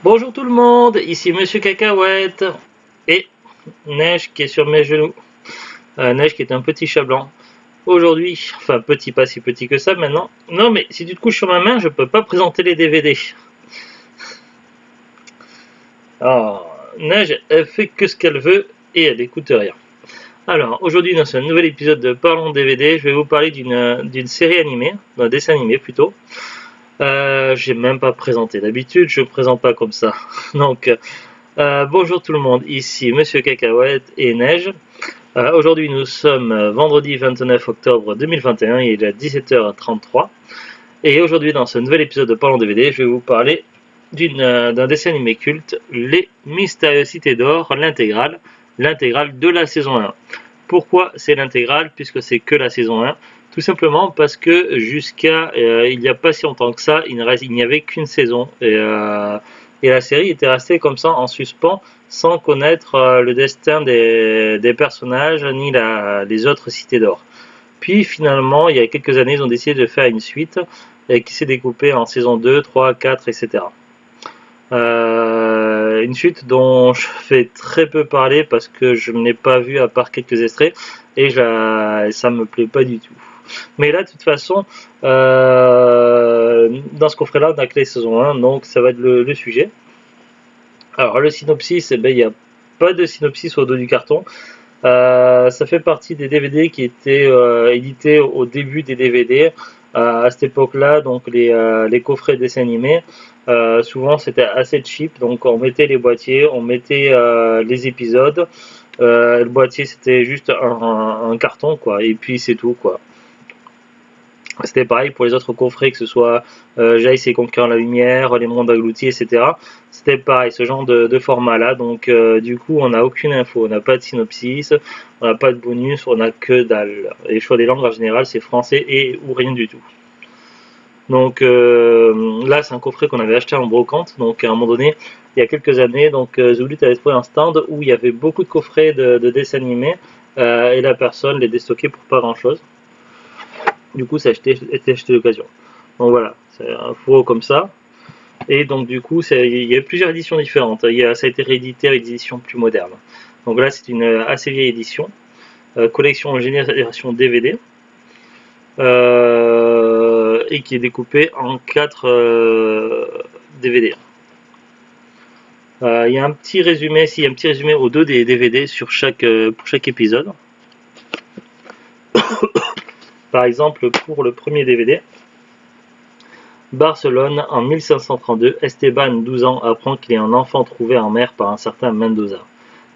Bonjour tout le monde, ici Monsieur Cacahuète et Neige qui est sur mes genoux. Neige qui est un petit chat blanc. Aujourd'hui, enfin petit, pas si petit que ça maintenant. Non mais si tu te couches sur ma main, je peux pas présenter les DVD. Alors, Neige, elle fait que ce qu'elle veut et elle écoute rien. Alors, aujourd'hui dans ce nouvel épisode de Parlons DVD, je vais vous parler d'une série animée, d'un dessin animé plutôt. J'ai même pas présenté. D'habitude, je présente pas comme ça. Donc, bonjour tout le monde, ici Monsieur Cacahuète et Neige. Aujourd'hui, nous sommes vendredi 29 octobre 2021, il est 17h33. Et aujourd'hui, dans ce nouvel épisode de Parlons DVD, je vais vous parler d'un dessin animé culte, Les Mystérieuses Cités d'Or, l'intégrale de la saison 1. Pourquoi c'est l'intégrale? Puisque c'est que la saison 1. Tout simplement parce que jusqu'à il n'y a pas si longtemps que ça, il n'y avait qu'une saison. Et la série était restée comme ça en suspens, sans connaître le destin des personnages, ni les autres cités d'or. Puis finalement, il y a quelques années, ils ont décidé de faire une suite qui s'est découpée en saison 2, 3, 4, etc. Une suite dont je fais très peu parler parce que je n'ai pas vu à part quelques extraits et ça me plaît pas du tout. Mais là, de toute façon, dans ce coffret-là, on a que les saisons 1, donc ça va être le sujet. Alors, le synopsis, il n'y a pas de synopsis au dos du carton. Ça fait partie des DVD qui étaient édités au début des DVD. À cette époque-là, donc les coffrets dessins animés, souvent c'était assez cheap, donc on mettait les boîtiers, on mettait les épisodes. Le boîtier c'était juste un carton, quoi, et puis c'est tout, quoi. C'était pareil pour les autres coffrets, que ce soit Jace et Conquérant la Lumière, Les Mondes Engloutis, etc. C'était pareil, ce genre de format-là. Donc, du coup, on n'a aucune info, on n'a pas de synopsis, on n'a pas de bonus, on n'a que dalle. Et le choix des langues en général, c'est français et ou rien du tout. Donc là, c'est un coffret qu'on avait acheté en brocante. Donc, à un moment donné, il y a quelques années, donc Zulut avait trouvé un stand où il y avait beaucoup de coffrets de dessins animés et la personne les déstockait pour pas grand-chose. Du coup, ça a été acheté d'occasion. Donc voilà, c'est un fourreau comme ça. Et donc du coup, il y a plusieurs éditions différentes. Ça a été réédité avec des éditions plus modernes. Donc là, c'est une assez vieille édition. Collection génération DVD. Et qui est découpée en 4 DVD. Il y a un petit résumé, au dos des DVD pour chaque épisode. Par exemple, pour le premier DVD, Barcelone, en 1532, Esteban, 12 ans, apprend qu'il est un enfant trouvé en mer par un certain Mendoza.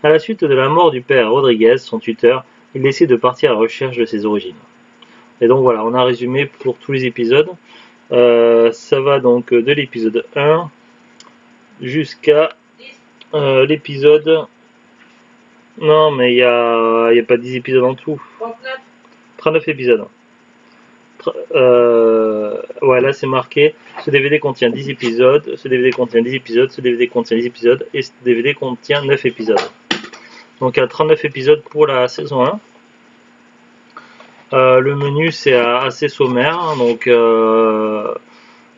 À la suite de la mort du père Rodriguez, son tuteur, il décide de partir à la recherche de ses origines. Et donc voilà, on a résumé pour tous les épisodes. Ça va donc de l'épisode 1 jusqu'à l'épisode... Non, mais il n'y a pas 10 épisodes en tout. 39 épisodes. Ouais, là c'est marqué, ce DVD contient 10 épisodes, ce DVD contient 10 épisodes, ce DVD contient 10 épisodes, et ce DVD contient 9 épisodes. Donc il y a 39 épisodes pour la saison 1. Le menu c'est assez sommaire, hein, donc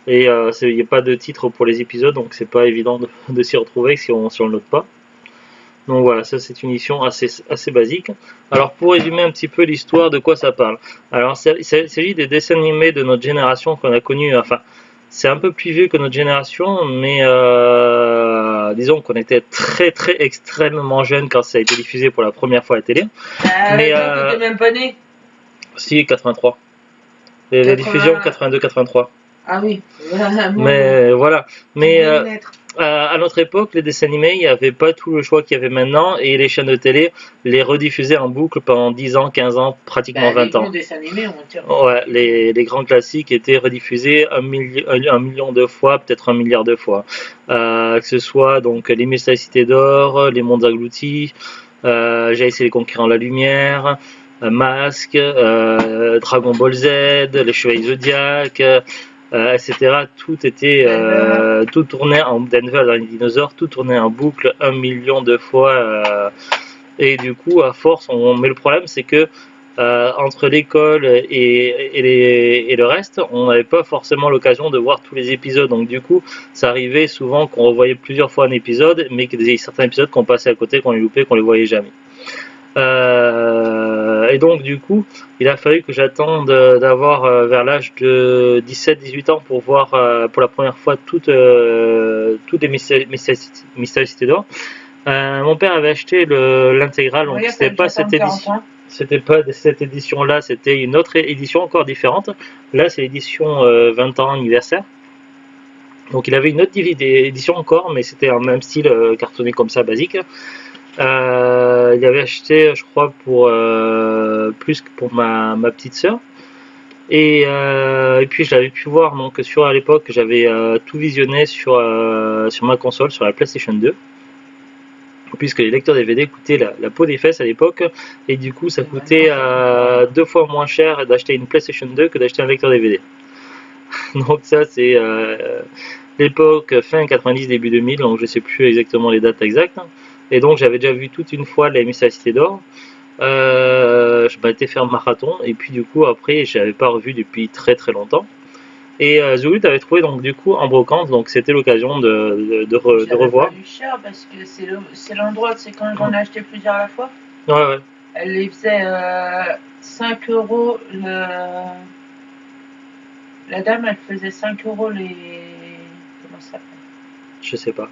il n'y a pas de titre pour les épisodes, donc c'est pas évident de s'y retrouver si on le note pas. Donc voilà, ça c'est une édition assez basique. Alors pour résumer un petit peu l'histoire, de quoi ça parle. Alors il s'agit des dessins animés de notre génération qu'on a connus, enfin c'est un peu plus vieux que notre génération, mais disons qu'on était très extrêmement jeunes quand ça a été diffusé pour la première fois à la télé. Mais t'étais même pas né. Si, 83. La diffusion 82-83. Ah oui. Mais voilà. Mais à notre époque, les dessins animés, il n'y avait pas tout le choix qu'il y avait maintenant, et les chaînes de télé les rediffusaient en boucle pendant 10 ans, 15 ans, pratiquement 20 ans. Les dessins animés, on tire. Ouais, les grands classiques étaient rediffusés 1 million de fois, peut-être 1 milliard de fois. Que ce soit donc Les Mystérieuses Cités d'Or, Les Mondes Engloutis, Jace et les Conquérants de la Lumière, Masque, Dragon Ball Z, Les Chevaliers Zodiac, etc. Tout tournait en Denver dans les dinosaures, tout tournait en boucle 1 million de fois. Et du coup, à force, mais le problème c'est que entre l'école et le reste, on n'avait pas forcément l'occasion de voir tous les épisodes. Donc du coup, ça arrivait souvent qu'on revoyait plusieurs fois un épisode, mais qu'il y avait certains épisodes qu'on passait à côté, qu'on les loupait, qu'on les voyait jamais. Et donc du coup, il a fallu que j'attende d'avoir vers l'âge de 17-18 ans pour voir pour la première fois toutes les Mystéricités d'Or. Mon père avait acheté l'intégrale, donc c'était pas cette édition. C'était pas cette édition-là, c'était une autre édition encore différente. Là, c'est l'édition 20 ans anniversaire. Donc il avait une autre édition encore, mais c'était un même style cartonné comme ça, basique. Il avait acheté, je crois, pour plus que pour ma petite sœur. Et puis je l'avais pu voir donc à l'époque, j'avais tout visionné sur ma console, sur la PlayStation 2. Puisque les lecteurs DVD coûtaient la peau des fesses à l'époque, et du coup ça coûtait 2 fois moins cher d'acheter une PlayStation 2 que d'acheter un lecteur DVD. Donc ça c'est l'époque fin 90 début 2000, donc je sais plus exactement les dates exactes. Et donc j'avais déjà vu toute une fois les Mystéricités d'Or. Je m'étais fait un marathon, et puis du coup après je l'avais pas revu depuis très très longtemps. Et Zulu t'avais trouvé donc du coup en brocante, donc c'était l'occasion de revoir. Pas eu cher parce que c'est l'endroit, c'est quand j'en ai acheté plusieurs à la fois. Ouais. Elle les faisait 5 euros. La dame, elle faisait 5 euros les. Comment ça s'appelle? Je sais pas.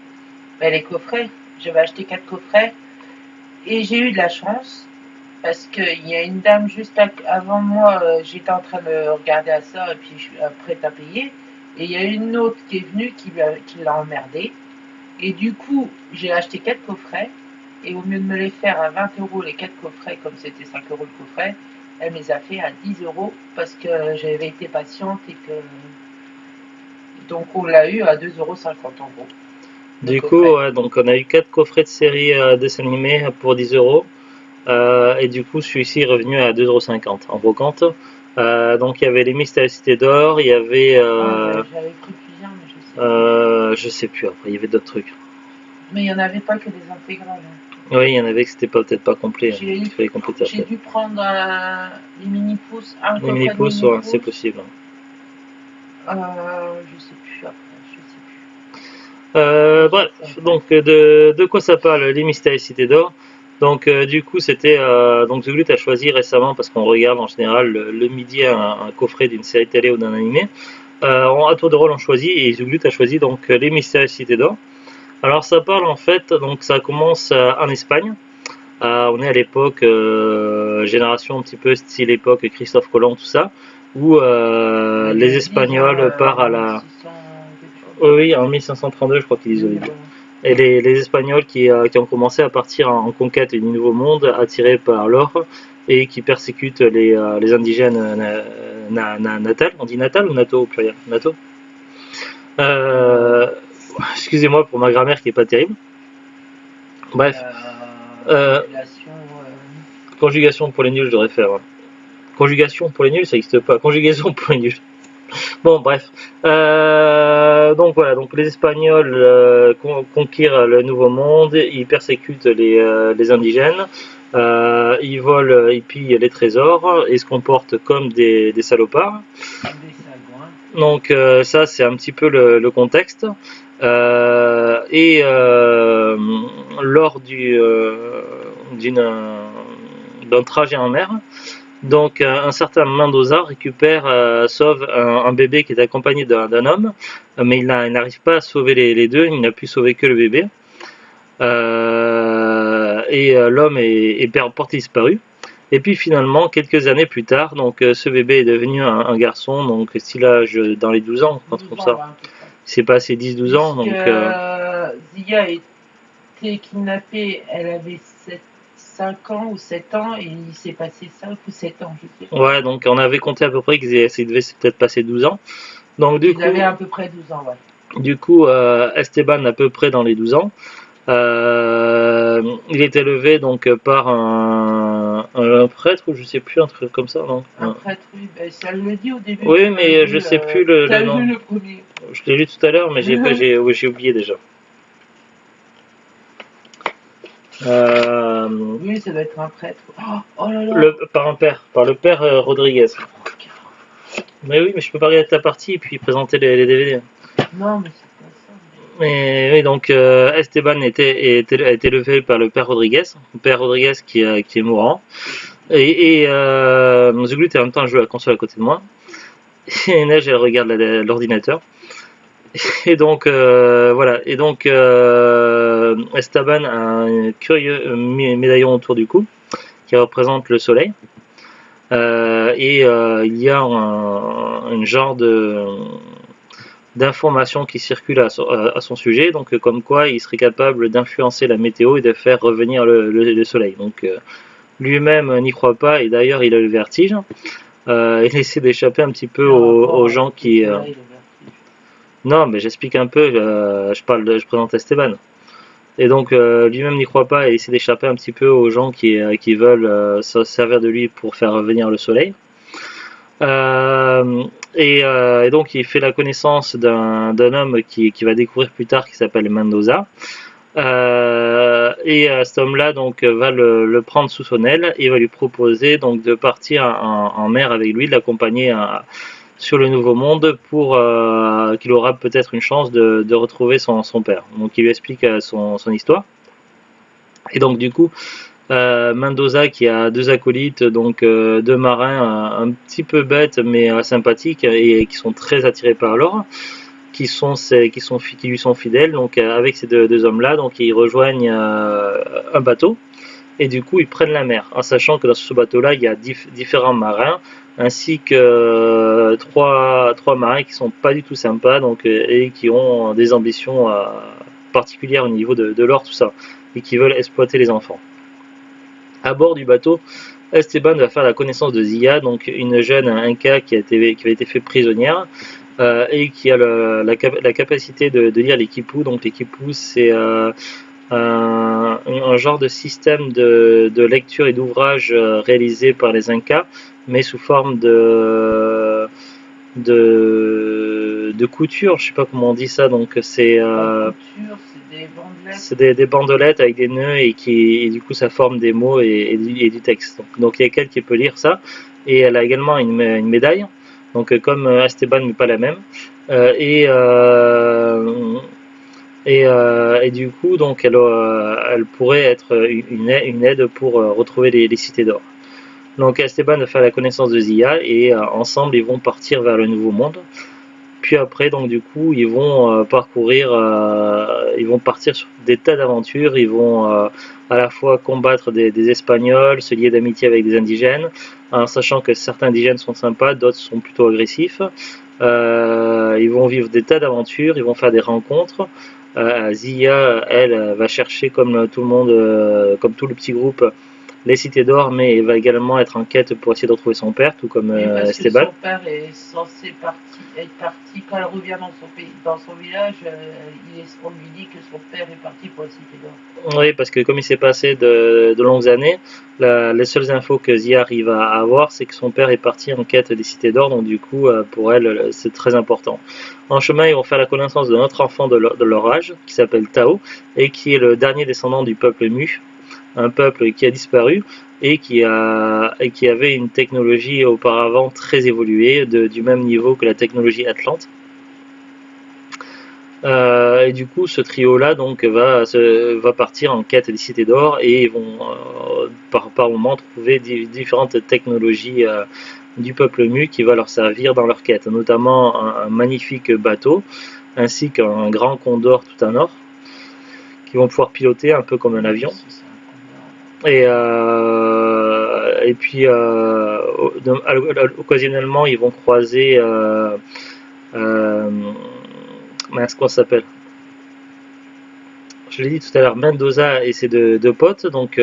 Les coffrets. J'avais acheté 4 coffrets et j'ai eu de la chance. Parce qu'il y a une dame juste avant moi, j'étais en train de regarder à ça, et puis je suis prête à payer. Et il y a une autre qui est venue qui l'a emmerdé. Et du coup, j'ai acheté 4 coffrets. Et au lieu de me les faire à 20 euros les 4 coffrets, comme c'était 5 euros le coffret, elle me les a fait à 10 euros parce que j'avais été patiente et que. Donc on l'a eu à 2,50 euros en gros. Du coup, ouais, donc on a eu 4 coffrets de série dessins animés pour 10 euros. Et du coup celui-ci est revenu à 2,50 € en brocante. Donc il y avait les Mystéricités d'Or, il y avait j'avais pris plusieurs, mais je sais plus, après il y avait d'autres trucs. Mais il n'y en avait pas que des intégrales. Oui, il y en avait que c'était peut-être pas complet. J'ai dû prendre les mini-pouces. Les mini-pouces, ouais, c'est possible. Je sais plus après, je sais plus. Bref, donc de quoi ça parle, les Mystéricités d'Or. Donc du coup c'était donc The Glut a choisi récemment, parce qu'on regarde en général le midi un coffret d'une série télé ou d'un animé. À tour de rôle on choisit, et The Glut a choisi donc les Mystéricités d'Or. Alors ça parle en fait, donc ça commence en Espagne. On est à l'époque génération un petit peu style époque Christophe Colomb, tout ça, où les Espagnols partent à la. Oui, en 1532 je crois qu'ils disent au début. Et les Espagnols qui ont commencé à partir en conquête du Nouveau Monde, attirés par l'or, et qui persécutent les indigènes natal. On dit natal ou nato au pluriel? Nato. Excusez-moi pour ma grammaire qui est pas terrible. Bref. Conjugation pour les nuls, je devrais faire. Ouais. Conjugation pour les nuls, ça n'existe pas. Conjugaison pour les nuls. Bon, bref. Donc voilà, donc les Espagnols conquirent le Nouveau Monde, ils persécutent les indigènes, ils volent, ils pillent les trésors et se comportent comme des salopards. Donc ça, c'est un petit peu le contexte. Lors d'un trajet en mer, donc un certain Mendoza sauve un bébé qui est accompagné d'un homme, mais il n'arrive pas à sauver les deux, il n'a pu sauver que le bébé. L'homme est porté disparu. Et puis finalement, quelques années plus tard, donc ce bébé est devenu un garçon, donc style âge dans les 12 ans, comme ça. Ouais. Il s'est passé 10-12 ans. Donc, Zia a été kidnappée, elle avait 5 ans ou 7 ans, et il s'est passé 5 ou 7 ans, je sais. Ouais, donc on avait compté à peu près qu'il devait peut-être passer 12 ans. Donc, il avait à peu près 12 ans, ouais. Du coup, Esteban à peu près dans les 12 ans. Il est élevé donc par un prêtre, ou je sais plus, un truc comme ça, non? Un prêtre, oui, ben, ça le dit au début. Oui, mais je sais plus le nom. Lu le premier. Je l'ai lu tout à l'heure, mais j'ai oublié déjà. Oui, ça doit être un prêtre. Oh là là. par le père Rodriguez. Mais oui, mais je peux pas regarder ta partie et puis présenter les DVD. Non, mais c'est pas ça. Mais oui, donc Esteban a été élevé par le père Rodriguez, qui est mourant. Et Zuglut en même temps joue à la console à côté de moi. Et Neige elle regarde l'ordinateur. Et donc voilà. Et donc Esteban a un curieux médaillon autour du cou qui représente le soleil. Il y a un genre d'informations qui circulent à son sujet, donc comme quoi il serait capable d'influencer la météo et de faire revenir le soleil. Donc lui-même n'y croit pas et d'ailleurs il a le vertige. Il essaie d'échapper un petit peu aux gens qui... Non, mais j'explique un peu, je présente Esteban. Et donc lui-même n'y croit pas et essaie d'échapper un petit peu aux gens qui veulent se servir de lui pour faire revenir le soleil. Et donc il fait la connaissance d'un homme qui va découvrir plus tard qui s'appelle Mendoza. Cet homme-là donc va le prendre sous son aile et va lui proposer donc de partir en mer avec lui, de l'accompagner sur le Nouveau Monde pour qu'il aura peut-être une chance de retrouver son père. Donc il lui explique son histoire. Et donc du coup, Mendoza qui a deux acolytes, donc deux marins un petit peu bêtes mais sympathiques et qui sont très attirés par l'or, qui lui sont fidèles. Donc avec ces deux hommes-là, donc ils rejoignent un bateau et du coup ils prennent la mer, en sachant que dans ce bateau-là il y a différents marins ainsi que trois marins qui sont pas du tout sympas, donc et qui ont des ambitions particulières au niveau de l'or, tout ça, et qui veulent exploiter les enfants. À bord du bateau, Esteban va faire la connaissance de Zia, donc une jeune Inca qui avait été fait prisonnière et qui a la capacité de lire les quipus. Donc les quipus, c'est un genre de système de lecture et d'ouvrage réalisé par les Incas, mais sous forme de couture, je sais pas comment on dit ça, donc c'est des bandelettes avec des nœuds et du coup ça forme des mots et du texte. Donc il y a quelqu'un qui peut lire ça et elle a également une médaille, donc comme Esteban mais pas la même. Et du coup donc elle pourrait être une aide pour retrouver les cités d'or. Donc Esteban va faire la connaissance de Zia et ensemble ils vont partir vers le Nouveau Monde. Puis après, donc du coup, ils vont ils vont partir sur des tas d'aventures. Ils vont à la fois combattre des Espagnols, se lier d'amitié avec des indigènes, en sachant que certains indigènes sont sympas, d'autres sont plutôt agressifs. Ils vont vivre des tas d'aventures, ils vont faire des rencontres. Zia, elle, va chercher comme tout le monde, comme tout le petit groupe, les cités d'or, mais elle va également être en quête pour essayer de retrouver son père, tout comme Esteban. Son père est censé être parti quand elle revient dans son village. On lui dit que son père est parti pour les cités d'or. Oui, parce que comme il s'est passé de longues années, les seules infos que Zia arrive à avoir, c'est que son père est parti en quête des cités d'or, donc du coup, pour elle, c'est très important. En chemin, ils vont faire la connaissance d'un autre enfant de leur âge, qui s'appelle Tao, et qui est le dernier descendant du peuple Mu, un peuple qui a disparu et qui avait une technologie auparavant très évoluée, du même niveau que la technologie Atlante. Et du coup, ce trio-là donc va partir en quête des cités d'or et ils vont par moment trouver différentes technologies du peuple Mu qui va leur servir dans leur quête, notamment un magnifique bateau ainsi qu'un grand condor tout en or qui vont pouvoir piloter un peu comme un avion. Et puis occasionnellement ils vont croiser comment ça s'appelle, je l'ai dit tout à l'heure, Mendoza et ses deux potes, donc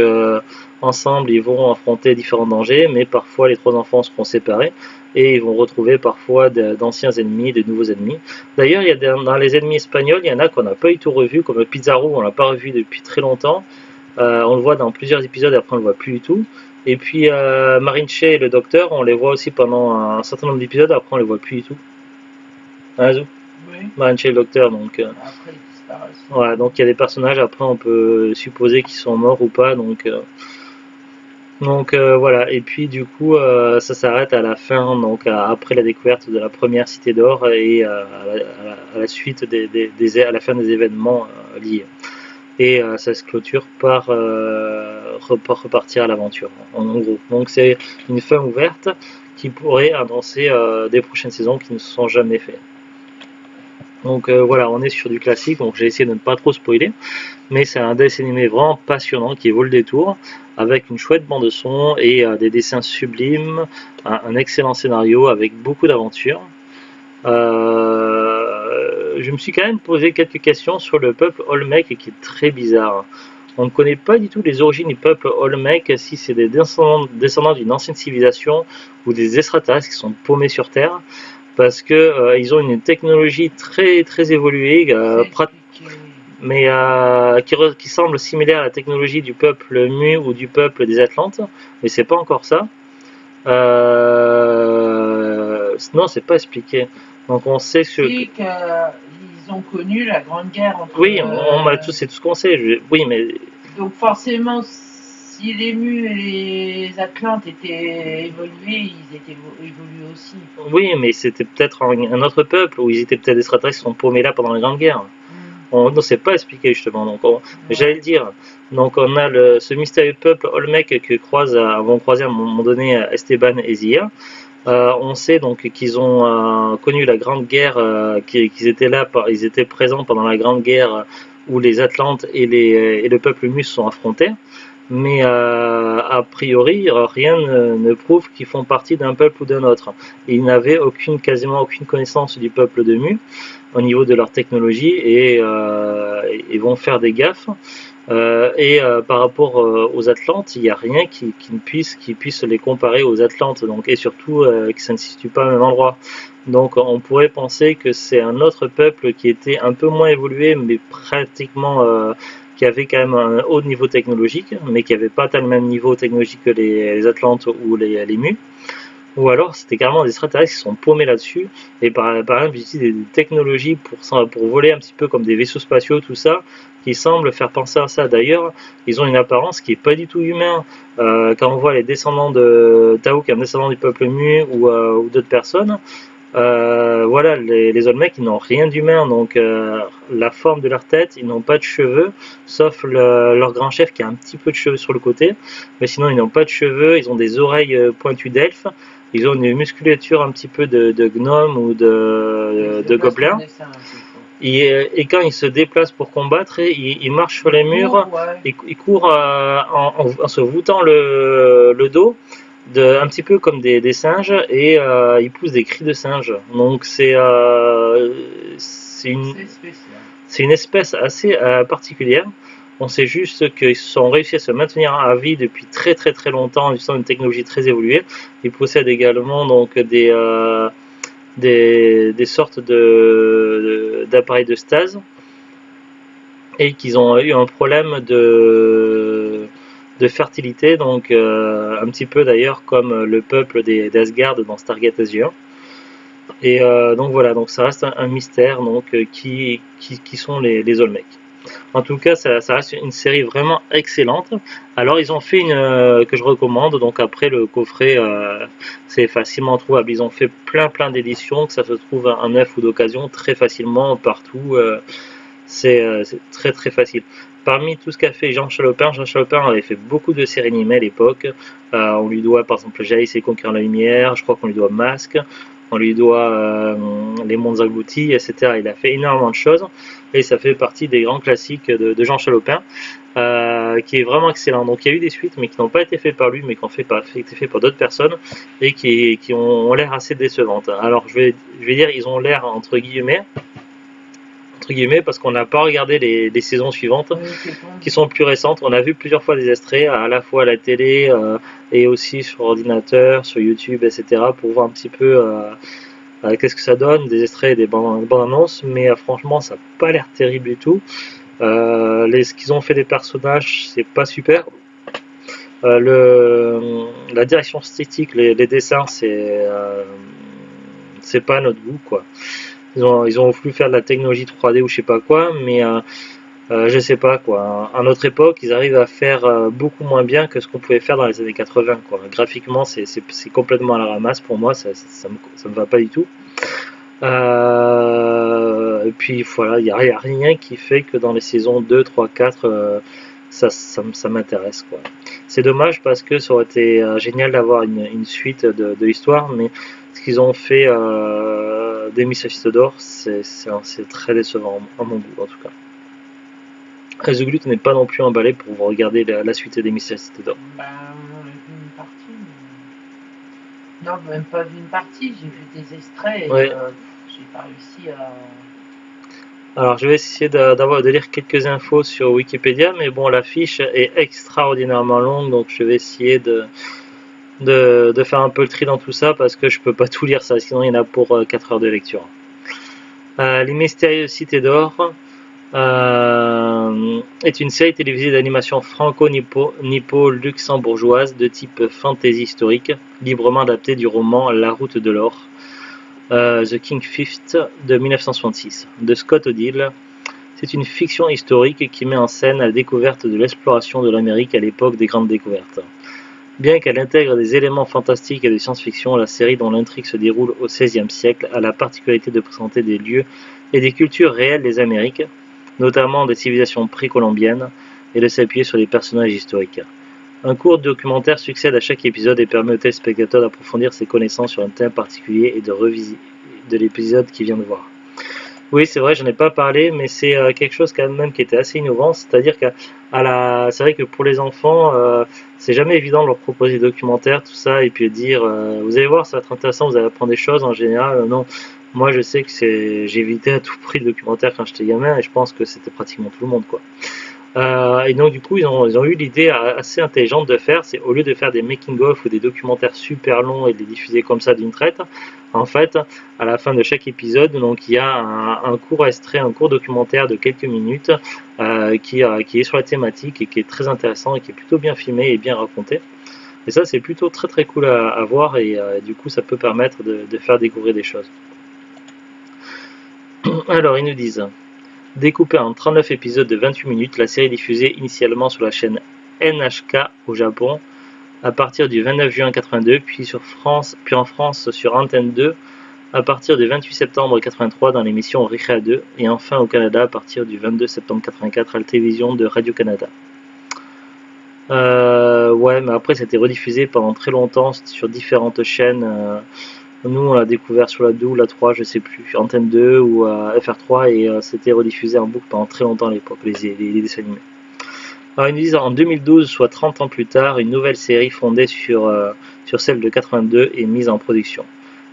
ensemble ils vont affronter différents dangers, mais parfois les trois enfants seront séparés et ils vont retrouver parfois d'anciens ennemis, de nouveaux ennemis. D'ailleurs, il y a dans les ennemis espagnols, il y en a qu'on n'a pas du tout revu, comme Pizarro, on l'a pas revu depuis très longtemps. On le voit dans plusieurs épisodes et après on le voit plus du tout. Et puis Marinche et le docteur, on les voit aussi pendant un certain nombre d'épisodes, après on les voit plus du tout. Hein, Azou ? Oui, Oui. chez le docteur. Donc, Après, ils disparaissent. voilà, donc il y a des personnages, après on peut supposer qu'ils sont morts ou pas. Donc voilà, et puis du coup ça s'arrête à la fin, donc après la découverte de la première cité d'or et à la suite à la fin des événements liés. Et ça se clôture par repartir à l'aventure, en gros. Donc c'est une fin ouverte qui pourrait annoncer des prochaines saisons qui ne se sont jamais faites. Donc voilà, on est sur du classique, donc j'ai essayé de ne pas trop spoiler, mais c'est un dessin animé vraiment passionnant qui vaut le détour, avec une chouette bande de son et des dessins sublimes, un excellent scénario avec beaucoup d'aventures. Je me suis quand même posé quelques questions sur le peuple Olmec qui est très bizarre. On ne connaît pas du tout les origines du peuple Olmec, si c'est des descendants d'une ancienne civilisation ou des extraterrestres qui sont paumés sur Terre, parce que ils ont une technologie très très évoluée, mais qui semble similaire à la technologie du peuple Mu ou du peuple des Atlantes, mais c'est pas encore ça. Non, c'est pas expliqué. Donc on sait que... qu'ils ont connu la Grande Guerre entre... Oui, c'est tout ce qu'on sait. Oui, mais... Donc forcément, si les Mu et les Atlantes étaient évolués, ils étaient évolués aussi. Oui, mais c'était peut-être un autre peuple, ou ils étaient peut-être des extraterrestres qui sont paumés là pendant la Grande Guerre. Non, c'est pas expliqué justement. Donc, j'allais le dire. Donc, on a ce mystérieux peuple Olmec que vont croiser à un moment donné Esteban et Zia. On sait donc qu'ils ont connu la Grande Guerre, qu'ils étaient là, ils étaient présents pendant la Grande Guerre où les Atlantes et le peuple Mu se sont affrontés. Mais a priori, rien ne prouve qu'ils font partie d'un peuple ou d'un autre. Ils n'avaient quasiment aucune connaissance du peuple de Mu au niveau de leur technologie et vont faire des gaffes. Par rapport aux Atlantes, il n'y a rien qui puisse les comparer aux Atlantes, donc, et surtout que ça ne se situe pas au même endroit. Donc on pourrait penser que c'est un autre peuple qui était un peu moins évolué, mais pratiquement qui avait quand même un haut niveau technologique, mais qui n'avait pas le même niveau technologique que les Atlantes ou les Mu. Ou alors c'était carrément des extraterrestres qui sont paumés là-dessus, et par exemple ils utilisent des technologies pour voler un petit peu comme des vaisseaux spatiaux, tout ça, qui semble faire penser à ça. D'ailleurs, ils ont une apparence qui est pas du tout humaine. Quand on voit les descendants de Tao, qui est un descendant du peuple Mu, ou d'autres personnes, voilà, les Olmecs, ils n'ont rien d'humain, donc la forme de leur tête, ils n'ont pas de cheveux, sauf leur grand chef qui a un petit peu de cheveux sur le côté, mais sinon ils n'ont pas de cheveux, ils ont des oreilles pointues d'elfe, ils ont une musculature un petit peu de gnome ou de gobelin. Et quand ils se déplacent pour combattre, ils marchent sur les murs, ils courent en se voûtant le dos, un petit peu comme des singes, et ils poussent des cris de singes. Donc c'est une espèce assez particulière. On sait juste qu'ils sont réussi à se maintenir à vie depuis très très très longtemps en utilisant une technologie très évoluée. Ils possèdent également donc des sortes d'appareils de stase, et qu'ils ont eu un problème de fertilité, donc un petit peu d'ailleurs comme le peuple d'Asgard dans Stargate SG1. Et donc voilà, donc ça reste un mystère, donc qui sont les Olmecs. En tout cas, ça reste une série vraiment excellente. Alors, ils ont fait que je recommande. Donc, après le coffret, c'est facilement trouvable. Ils ont fait plein d'éditions, que ça se trouve en neuf ou d'occasion très facilement partout. C'est très très facile. Parmi tout ce qu'a fait Jean Chalopin avait fait beaucoup de séries animées à l'époque. On lui doit par exemple Jace et Conquérant la Lumière. Je crois qu'on lui doit Masque. On lui doit Les Mondes Engloutis, etc. Il a fait énormément de choses, et ça fait partie des grands classiques de Jean Chalopin, qui est vraiment excellent. Donc il y a eu des suites, mais qui n'ont pas été faites par lui, mais qui ont été faites par d'autres personnes, et qui ont l'air assez décevantes. Alors je vais dire, ils ont l'air entre guillemets, parce qu'on n'a pas regardé les saisons suivantes, qui sont plus récentes. On a vu plusieurs fois des extraits, à la fois à la télé et aussi sur ordinateur, sur YouTube, etc., pour voir un petit peu qu'est-ce que ça donne, des extraits et des bandes annonces, mais franchement ça n'a pas l'air terrible du tout. Ce qu'ils ont fait des personnages, c'est pas super. La direction esthétique, les dessins, c'est pas à notre goût, quoi. ils ont voulu faire de la technologie 3D ou je sais pas quoi, mais je sais pas quoi. À notre époque, ils arrivent à faire beaucoup moins bien que ce qu'on pouvait faire dans les années 80 quoi. Graphiquement, c'est complètement à la ramasse pour moi, ça me va pas du tout. Et puis voilà, y a rien qui fait que dans les saisons 2, 3, 4, ça m'intéresse quoi. C'est dommage parce que ça aurait été génial d'avoir une suite de l'histoire, mais ce qu'ils ont fait des Mrs. d'or, c'est très décevant à mon goût en tout cas. Resolute n'est pas non plus emballé pour regarder la suite des Mrs. d'or. Ben, on a vu une partie, mais... Non, même pas vu une partie, j'ai vu des extraits et Ouais. j'ai pas réussi à... Alors je vais essayer de lire quelques infos sur Wikipédia, mais bon, la fiche est extraordinairement longue, donc je vais essayer de faire un peu le tri dans tout ça parce que je peux pas tout lire ça, sinon il y en a pour 4 heures de lecture. Les Mystérieuses Cités d'Or est une série télévisée d'animation franco-nippo-luxembourgeoise de type fantasy historique, librement adaptée du roman La Route de l'Or, The King Fifth de 1966, de Scott O'Deill. C'est une fiction historique qui met en scène la découverte de l'exploration de l'Amérique à l'époque des grandes découvertes. Bien qu'elle intègre des éléments fantastiques et de science-fiction, la série dont l'intrigue se déroule au XVIe siècle a la particularité de présenter des lieux et des cultures réelles des Amériques, notamment des civilisations précolombiennes, et de s'appuyer sur des personnages historiques. Un court documentaire succède à chaque épisode et permet au téléspectateur d'approfondir ses connaissances sur un thème particulier et de revisiter de l'épisode qu'il vient de voir. Oui, c'est vrai, j'en ai pas parlé, mais c'est quelque chose quand même qui était assez innovant, c'est-à-dire que c'est vrai que pour les enfants, c'est jamais évident de leur proposer des documentaires, tout ça, et puis de dire, vous allez voir, ça va être intéressant, vous allez apprendre des choses. En général, non. Moi, je sais que j'ai évité à tout prix le documentaire quand j'étais gamin, et je pense que c'était pratiquement tout le monde, quoi. Et donc du coup, ils ont eu l'idée assez intelligente de faire, c'est au lieu de faire des making-of ou des documentaires super longs et de les diffuser comme ça d'une traite, en fait, à la fin de chaque épisode, donc il y a un court extrait, un court documentaire de quelques minutes qui est sur la thématique et qui est très intéressant et qui est plutôt bien filmé et bien raconté. Et ça, c'est plutôt très très cool à voir et du coup, ça peut permettre de faire découvrir des choses. Alors, ils nous disent... Découpée en 39 épisodes de 28 minutes, la série est diffusée initialement sur la chaîne NHK au Japon à partir du 29 juin 82, puis en France sur Antenne 2 à partir du 28 septembre 83 dans l'émission Recrea 2 et enfin au Canada à partir du 22 septembre 84 à la télévision de Radio-Canada. Ouais, mais après c'était rediffusé pendant très longtemps sur différentes chaînes. Nous, on l'a découvert sur la 2 ou la 3, je sais plus, Antenne 2 ou FR3, et c'était rediffusé en boucle pendant très longtemps à l'époque, les dessins animés. Alors, ils nous disent en 2012, soit 30 ans plus tard, une nouvelle série fondée sur celle de 82 est mise en production.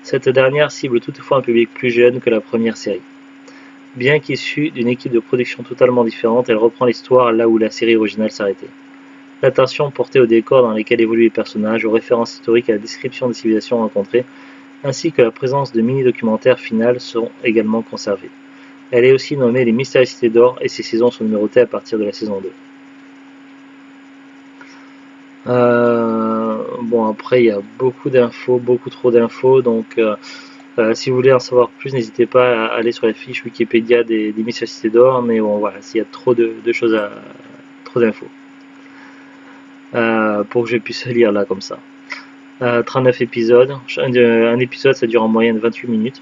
Cette dernière cible toutefois un public plus jeune que la première série. Bien qu'issue d'une équipe de production totalement différente, elle reprend l'histoire là où la série originale s'arrêtait. L'attention portée aux décors dans lesquels évoluent les personnages, aux références historiques et à la description des civilisations rencontrées, ainsi que la présence de mini-documentaires finales sont également conservés. Elle est aussi nommée Les Mystérieuses Cités d'Or et ses saisons sont numérotées à partir de la saison 2. Bon, après, il y a beaucoup d'infos, beaucoup trop d'infos, donc si vous voulez en savoir plus, n'hésitez pas à aller sur la fiche Wikipédia des Mystérieuses Cités d'Or, mais bon, voilà, s'il y a trop de choses, trop d'infos, pour que je puisse lire là comme ça. 39 épisodes. Un épisode, ça dure en moyenne 28 minutes.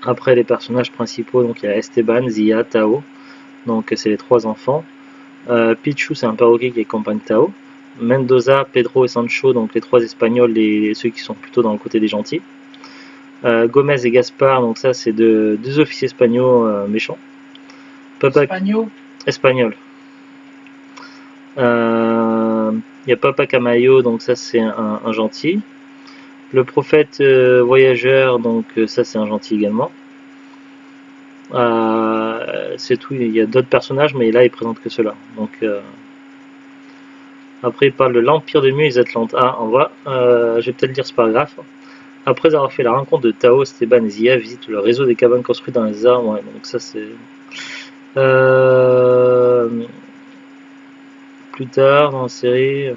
Après les personnages principaux, donc il y a Esteban, Zia, Tao. Donc c'est les trois enfants. Pichu, c'est un perroquet qui accompagne Tao. Mendoza, Pedro et Sancho, donc les trois Espagnols, ceux qui sont plutôt dans le côté des gentils. Gomez et Gaspard, donc ça c'est deux officiers espagnols méchants. Espagnol. Il y a Papa Camayo, donc ça c'est un gentil. Le prophète voyageur, donc ça c'est un gentil également. C'est tout, il y a d'autres personnages, mais là il présente que ceux-là. Donc, après il parle de l'Empire de Mu et des Atlantes. Je vais peut-être lire ce paragraphe. Après avoir fait la rencontre de Tao, Esteban et Zia visitent le réseau des cabanes construites dans les arbres. Ouais, donc ça c'est... Plus tard dans la série,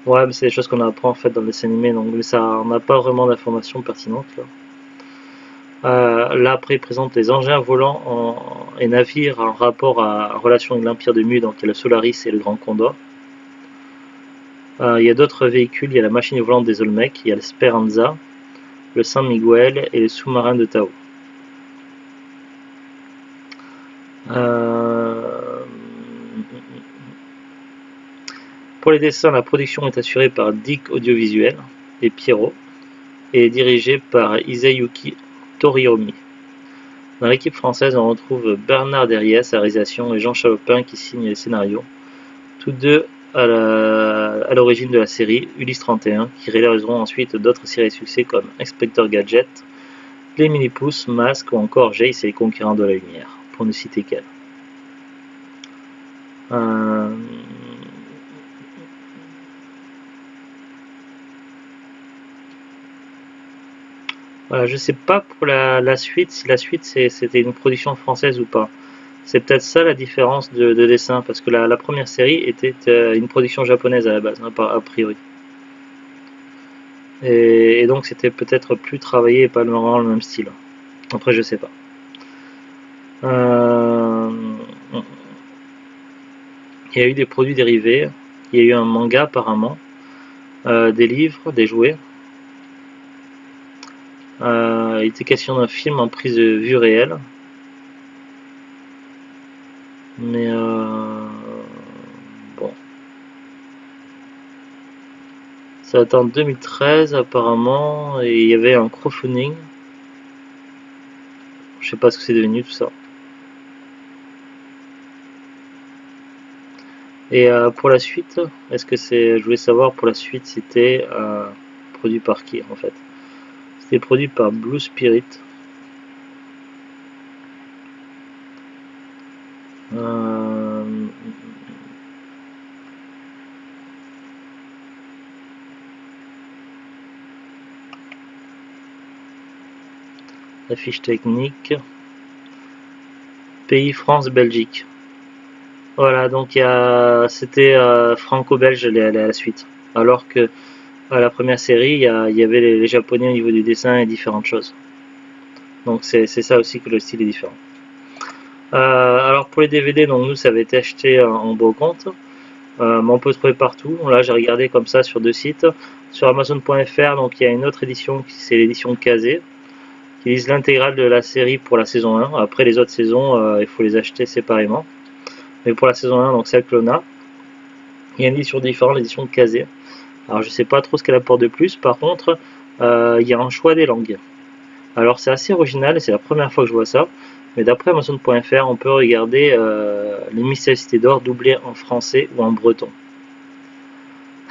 Ouais, mais c'est des choses qu'on apprend en fait dans le dessin animé, donc ça, on n'a pas vraiment d'informations pertinentes là. Là après, il présente les engins volants et navires en rapport en relation avec l'Empire de Mu, donc il y a le Solaris et le Grand Condor. Il y a d'autres véhicules, il y a la machine volante des Olmecs, il y a le Speranza, le San Miguel et le sous-marin de Tao. Pour les dessins, la production est assurée par Dick Audiovisuel et Pierrot et est dirigée par Isayuki Toriyomi. Dans l'équipe française, on retrouve Bernard Derriès à la réalisation et Jean Chalopin qui signe les scénarios. Tous deux à l'origine de la série Ulysse 31, qui réaliseront ensuite d'autres séries à succès comme Inspecteur Gadget, Les Mini-Pouces, Masque ou encore Jace et les Conquérants de la Lumière, pour ne citer qu'elle. Voilà, je sais pas pour la suite, si la suite c'était une production française ou pas. C'est peut-être ça la différence de dessin, parce que la première série était une production japonaise à la base, hein, a priori. Et donc c'était peut-être plus travaillé et pas vraiment le même style. Après, je sais pas. Il y a eu des produits dérivés, il y a eu un manga apparemment, des livres, des jouets. Il était question d'un film en prise de vue réelle. Mais bon. Ça date en 2013 apparemment, et il y avait un crowdfunding. Je sais pas ce que c'est devenu tout ça. Et pour la suite, est-ce que c'est. Je voulais savoir pour la suite, c'était produit par qui en fait. C'était produit par Blue Spirit. La fiche technique. Pays France, Belgique. Voilà, donc c'était franco-belge la suite. Alors que à la première série, il y avait les Japonais au niveau du dessin et différentes choses. Donc c'est ça aussi que le style est différent. Alors pour les DVD, donc nous ça avait été acheté en beau compte, mais on peut trouver partout. Là j'ai regardé comme ça sur deux sites. Sur Amazon.fr, donc il y a une autre édition, c'est l'édition Kazé, qui lise l'intégrale de la série pour la saison 1. Après les autres saisons, il faut les acheter séparément. Mais pour la saison 1, donc celle que l'on a, il y a une édition différente, l'édition Kazé. Alors je sais pas trop ce qu'elle apporte de plus, par contre, il y a un choix des langues. Alors c'est assez original et c'est la première fois que je vois ça. Mais d'après Amazon.fr, on peut regarder les Mystérieuses Cités d'Or doublées en français ou en breton.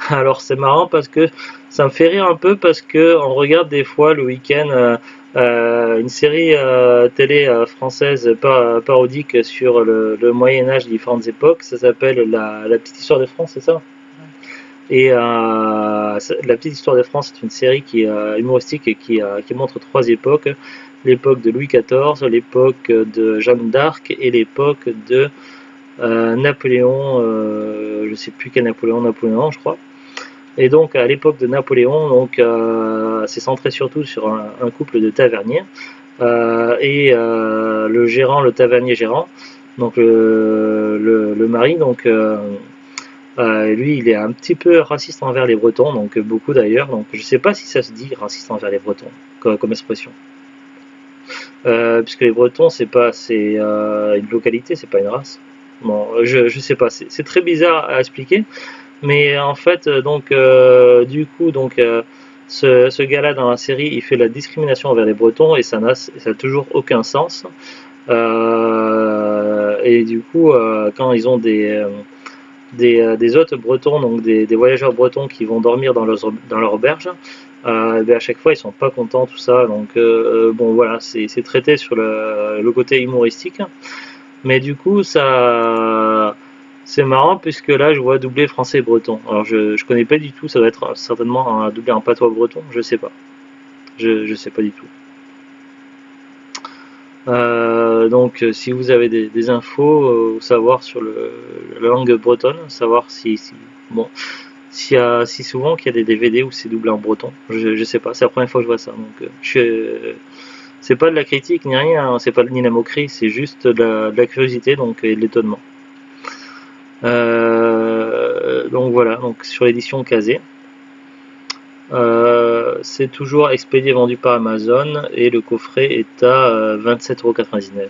Alors c'est marrant parce que ça me fait rire un peu parce que on regarde des fois le week-end une série télé française parodique sur le Moyen-Âge de différentes époques. Ça s'appelle la Petite Histoire de France, c'est ça? Et La Petite Histoire de France, c'est une série qui est humoristique et qui montre trois époques. L'époque de Louis XIV, l'époque de Jeanne d'Arc et l'époque de Napoléon, je sais plus quel Napoléon je crois. Et donc à l'époque de Napoléon, donc c'est centré surtout sur un couple de taverniers et le gérant, le tavernier gérant, donc le mari, donc lui, il est un petit peu raciste envers les Bretons, donc beaucoup d'ailleurs. Donc je sais pas si ça se dit raciste envers les Bretons comme expression, puisque les Bretons c'est une localité, c'est pas une race. Bon, je sais pas, c'est très bizarre à expliquer, mais en fait donc du coup donc ce gars-là dans la série, il fait la discrimination envers les Bretons et ça n'a toujours aucun sens. Et du coup, quand ils ont des hôtes bretons, donc des voyageurs bretons qui vont dormir dans leur auberge, à chaque fois ils sont pas contents, tout ça. Donc bon voilà, c'est traité sur le côté humoristique. Mais du coup, ça c'est marrant puisque là je vois doubler français et breton. Alors je connais pas du tout, ça doit être certainement un doublé en patois breton, je sais pas. Je sais pas du tout. Donc si vous avez des infos, savoir sur la langue bretonne, savoir si bon, si souvent qu'il y a des DVD où c'est doublé en breton. Je sais pas, c'est la première fois que je vois ça. Donc, c'est pas de la critique ni rien, hein, c'est pas ni la moquerie, c'est juste de la curiosité donc, et de l'étonnement. Donc voilà, donc sur l'édition Kazé. C'est toujours expédié vendu par Amazon et le coffret est à 27,99€.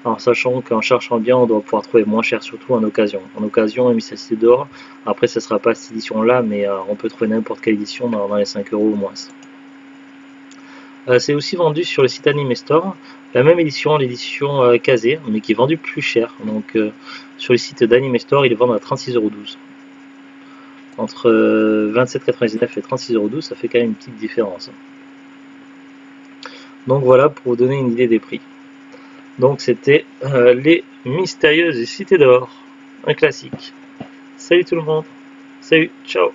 Alors sachant qu'en cherchant bien on doit pouvoir trouver moins cher, surtout en occasion. En occasion et nécessité d'or. Après ça sera pas cette édition là, mais on peut trouver n'importe quelle édition dans les 5€ ou moins. C'est aussi vendu sur le site Anime Store, la même édition, l'édition Kazé, mais qui est vendue plus cher. Donc sur le site d'Anime Store, il est vendu à 36,12€. Entre 27,99€ et 36,12€, ça fait quand même une petite différence. Donc voilà pour vous donner une idée des prix. Donc c'était les mystérieuses cités d'or, un classique. Salut tout le monde, salut, ciao.